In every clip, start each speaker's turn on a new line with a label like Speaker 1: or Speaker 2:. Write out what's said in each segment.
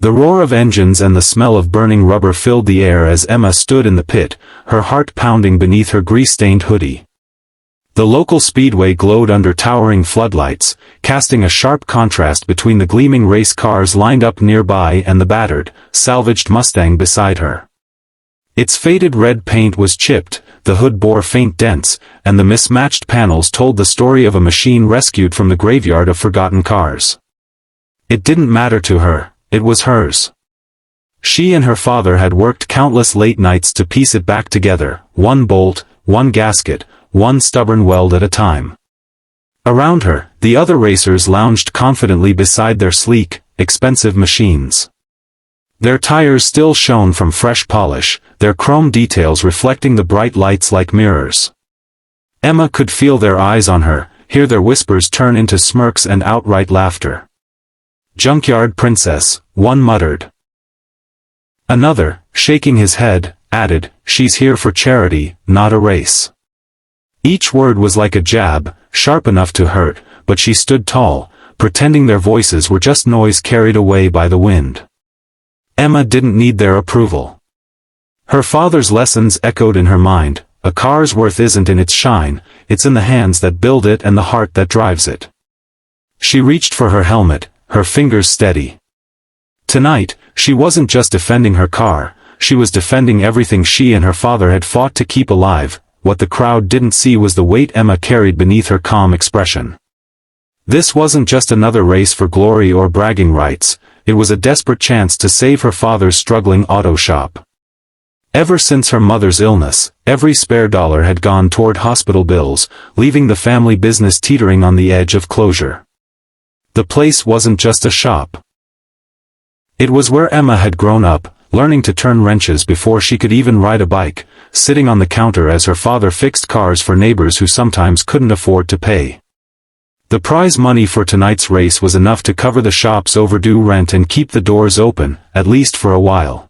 Speaker 1: The roar of engines and the smell of burning rubber filled the air as Emma stood in the pit, her heart pounding beneath her grease-stained hoodie. The local speedway glowed under towering floodlights, casting a sharp contrast between the gleaming race cars lined up nearby and the battered, salvaged Mustang beside her. Its faded red paint was chipped, the hood bore faint dents, and the mismatched panels told the story of a machine rescued from the graveyard of forgotten cars. It didn't matter to her, it was hers. She and her father had worked countless late nights to piece it back together, one bolt, one gasket, one stubborn weld at a time. Around her, the other racers lounged confidently beside their sleek, expensive machines. Their tires still shone from fresh polish, their chrome details reflecting the bright lights like mirrors. Emma could feel their eyes on her, hear their whispers turn into smirks and outright laughter. "Junkyard princess," one muttered. Another, shaking his head, added, "She's here for charity, not a race." Each word was like a jab, sharp enough to hurt, but she stood tall, pretending their voices were just noise carried away by the wind. Emma didn't need their approval. Her father's lessons echoed in her mind: a car's worth isn't in its shine, it's in the hands that build it and the heart that drives it. She reached for her helmet, her fingers steady. Tonight, she wasn't just defending her car, she was defending everything she and her father had fought to keep alive. What the crowd didn't see was the weight Emma carried beneath her calm expression. This wasn't just another race for glory or bragging rights, it was a desperate chance to save her father's struggling auto shop. Ever since her mother's illness, every spare dollar had gone toward hospital bills, leaving the family business teetering on the edge of closure. The place wasn't just a shop. It was where Emma had grown up, learning to turn wrenches before she could even ride a bike, sitting on the counter as her father fixed cars for neighbors who sometimes couldn't afford to pay. The prize money for tonight's race was enough to cover the shop's overdue rent and keep the doors open, at least for a while.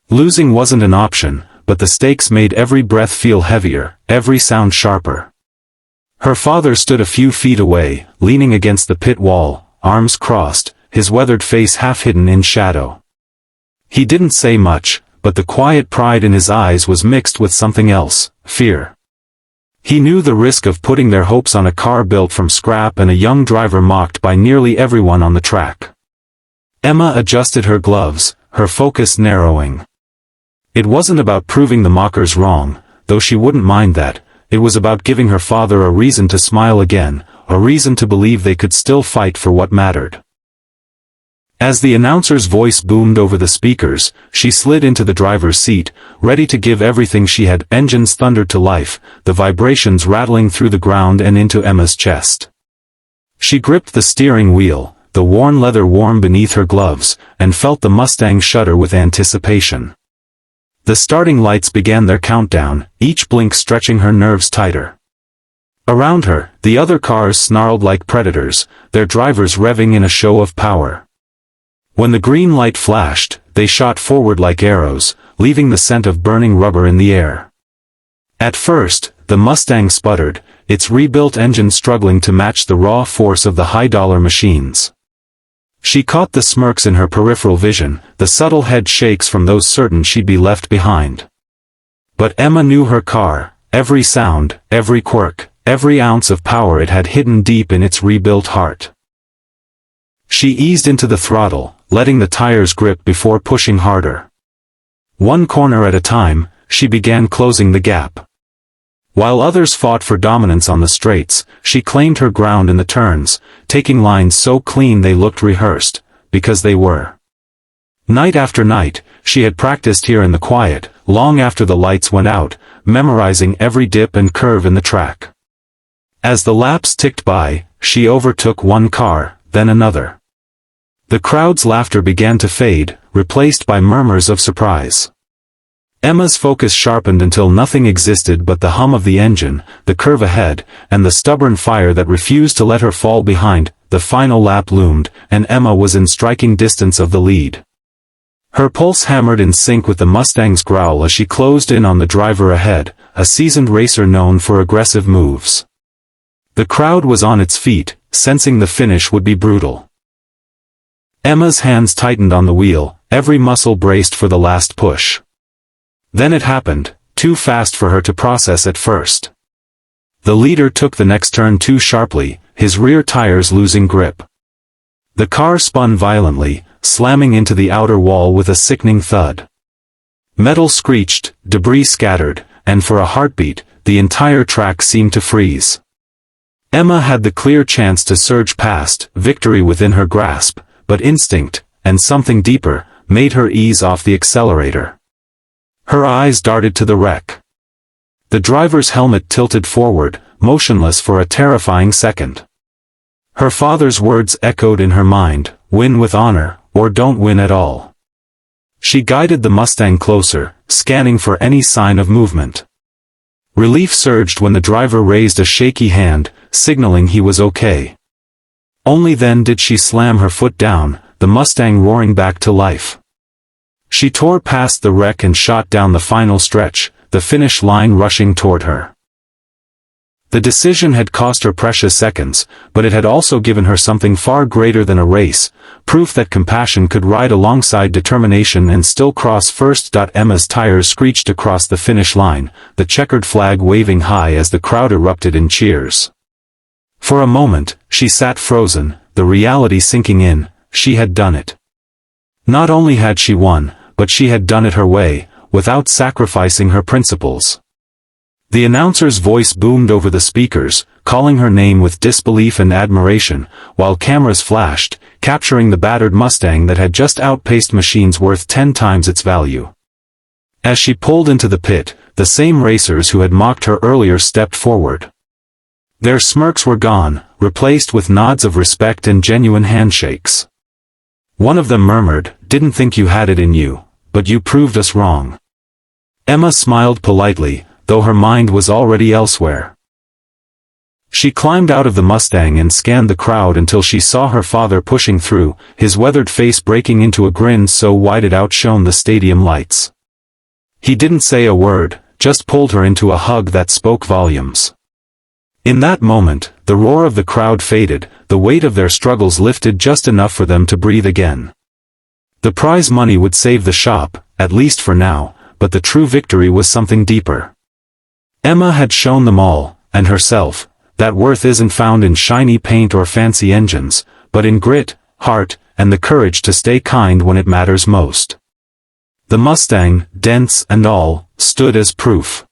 Speaker 1: Losing wasn't an option, but the stakes made every breath feel heavier, every sound sharper. Her father stood a few feet away, leaning against the pit wall, arms crossed, his weathered face half hidden in shadow. He didn't say much, but the quiet pride in his eyes was mixed with something else: fear. He knew the risk of putting their hopes on a car built from scrap and a young driver mocked by nearly everyone on the track. Emma adjusted her gloves, her focus narrowing. It wasn't about proving the mockers wrong, though she wouldn't mind that. It was about giving her father a reason to smile again, a reason to believe they could still fight for what mattered. As the announcer's voice boomed over the speakers, she slid into the driver's seat, ready to give everything she had. Engines thundered to life, the vibrations rattling through the ground and into Emma's chest. She gripped the steering wheel, the worn leather warm beneath her gloves, and felt the Mustang shudder with anticipation. The starting lights began their countdown, each blink stretching her nerves tighter. Around her, the other cars snarled like predators, their drivers revving in a show of power. When the green light flashed, they shot forward like arrows, leaving the scent of burning rubber in the air. At first, the Mustang sputtered, its rebuilt engine struggling to match the raw force of the high-dollar machines. She caught the smirks in her peripheral vision, the subtle head shakes from those certain she'd be left behind. But Emma knew her car, every sound, every quirk, every ounce of power it had hidden deep in its rebuilt heart. She eased into the throttle, letting the tires grip before pushing harder. One corner at a time, she began closing the gap. While others fought for dominance on the straights, she claimed her ground in the turns, taking lines so clean they looked rehearsed, because they were. Night after night, she had practiced here in the quiet, long after the lights went out, memorizing every dip and curve in the track. As the laps ticked by, she overtook one car, then another. The crowd's laughter began to fade, replaced by murmurs of surprise. Emma's focus sharpened until nothing existed but the hum of the engine, the curve ahead, and the stubborn fire that refused to let her fall behind. The final lap loomed, and Emma was in striking distance of the lead. Her pulse hammered in sync with the Mustang's growl as she closed in on the driver ahead, a seasoned racer known for aggressive moves. The crowd was on its feet, sensing the finish would be brutal. Emma's hands tightened on the wheel, every muscle braced for the last push. Then it happened, too fast for her to process at first. The leader took the next turn too sharply, his rear tires losing grip. The car spun violently, slamming into the outer wall with a sickening thud. Metal screeched, debris scattered, and for a heartbeat, the entire track seemed to freeze. Emma had the clear chance to surge past, victory within her grasp, but instinct, and something deeper, made her ease off the accelerator. Her eyes darted to the wreck. The driver's helmet tilted forward, motionless for a terrifying second. Her father's words echoed in her mind, win with honor, or don't win at all. She guided the Mustang closer, scanning for any sign of movement. Relief surged when the driver raised a shaky hand, signaling he was okay. Only then did she slam her foot down, the Mustang roaring back to life. She tore past the wreck and shot down the final stretch, the finish line rushing toward her. The decision had cost her precious seconds, but it had also given her something far greater than a race, proof that compassion could ride alongside determination and still cross first. Emma's tires screeched across the finish line, the checkered flag waving high as the crowd erupted in cheers. For a moment, she sat frozen, the reality sinking in, she had done it. Not only had she won, but she had done it her way, without sacrificing her principles. The announcer's voice boomed over the speakers, calling her name with disbelief and admiration, while cameras flashed, capturing the battered Mustang that had just outpaced machines worth 10 times its value. As she pulled into the pit, the same racers who had mocked her earlier stepped forward. Their smirks were gone, replaced with nods of respect and genuine handshakes. One of them murmured, "Didn't think you had it in you, but you proved us wrong." Emma smiled politely, though her mind was already elsewhere. She climbed out of the Mustang and scanned the crowd until she saw her father pushing through, his weathered face breaking into a grin so wide it outshone the stadium lights. He didn't say a word, just pulled her into a hug that spoke volumes. In that moment, the roar of the crowd faded, the weight of their struggles lifted just enough for them to breathe again. The prize money would save the shop, at least for now, but the true victory was something deeper. Emma had shown them all, and herself, that worth isn't found in shiny paint or fancy engines, but in grit, heart, and the courage to stay kind when it matters most. The Mustang, dents and all, stood as proof.